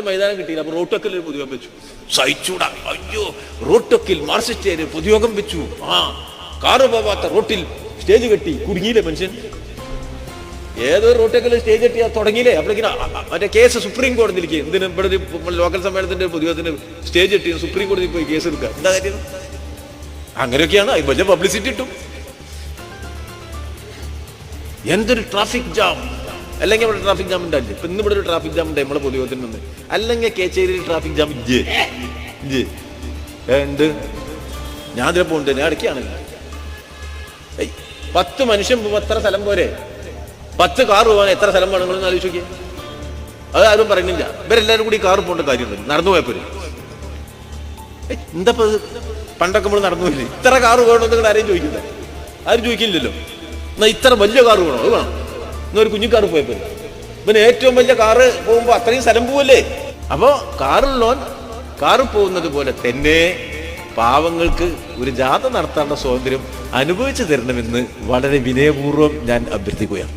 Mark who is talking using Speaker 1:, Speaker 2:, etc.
Speaker 1: മൈതാനം കിട്ടിയില്ല. അപ്പൊ റോട്ടൊക്കിൽ ഒരു പൊതുയോഗം വെച്ചു. സഹിച്ചൂടാ, അയ്യോ റോട്ടൊക്കിൽ മാർസിസ്റ്റേര് പൊതുയോഗം വെച്ചു. കാറ് പോവാത്ത റോട്ടിൽ സ്റ്റേജ് കെട്ടി, കുടുങ്ങിയില്ലേ മനുഷ്യൻ? ഏതോ റോട്ടൊക്കെ സ്റ്റേജ് കെട്ടിയാ തുടങ്ങിയില്ലേ? അപ്പോഴേക്കും മറ്റേ കേസ് സുപ്രീം കോടതിയിലേക്ക്. എന്തിനും ഇവിടെ ഒരു ലോക്കൽ സമ്മേളനത്തിന്റെ പൊതുയോഗത്തിന് സ്റ്റേജ് കെട്ടി സുപ്രീം കോടതിയിൽ പോയി കേസ് എടുക്കുക. എന്താ കാര്യം? അങ്ങനെയൊക്കെയാണ്. അത് വലിയ പബ്ലിസിറ്റി കിട്ടും. എന്തൊരു ട്രാഫിക് ജാം! അല്ലെങ്കിൽ അവിടെ ട്രാഫിക് ജാം ഉണ്ടാവില്ലേ? ഇപ്പൊ ഇന്ന് ഇവിടെ ഒരു ട്രാഫിക് ജാം ഉണ്ട് നമ്മളെ പൊതുയോഗത്തിൽ നിന്ന്. അല്ലെങ്കിൽ കേച്ചേരിയിൽ ട്രാഫിക് ജാം ഉണ്ട്. ഞാൻ അതിലെ പോകുന്നുണ്ട്, ഞാൻ ഇടയ്ക്കാണല്ലോ. 10 മനുഷ്യൻ പോകും, എത്ര സ്ഥലം പോരെ? 10 കാർ പോകാൻ എത്ര സ്ഥലം വേണമെന്ന് ആലോചിച്ച് നോക്കിയേ. അത് ആരും പറയുന്നില്ല. ഇവരെല്ലാവരും കൂടി കാർ പോകേണ്ട കാര്യമുണ്ട്. നടന്നു പോയപ്പോഴും എന്താ പണ്ടൊക്കെ നമ്മൾ നടന്നു പോയില്ലേ? ഇത്ര കാറ് വേണമെന്ന് നിങ്ങൾ ആരെയും ചോദിക്കില്ല. ആരും ചോദിക്കില്ലല്ലോ. എന്നാൽ ഇത്ര വലിയ കാറ് വേണോ? അത് വേണം. എന്നൊരു കുഞ്ഞിക്കാറ് പോയപ്പോൾ പിന്നെ ഏറ്റവും വലിയ കാറ് പോകുമ്പോൾ അത്രയും സ്ഥലം പോവല്ലേ? അപ്പോൾ കാറുള്ളോൻ കാറ് പോകുന്നത് പോലെ തന്നെ പാവങ്ങൾക്ക് ഒരു ജാഥ നടത്താനുള്ള സ്വാതന്ത്ര്യം അനുഭവിച്ചു തരണമെന്ന് വളരെ വിനയപൂർവ്വം ഞാൻ അഭ്യർത്ഥിക്കുകയാണ്.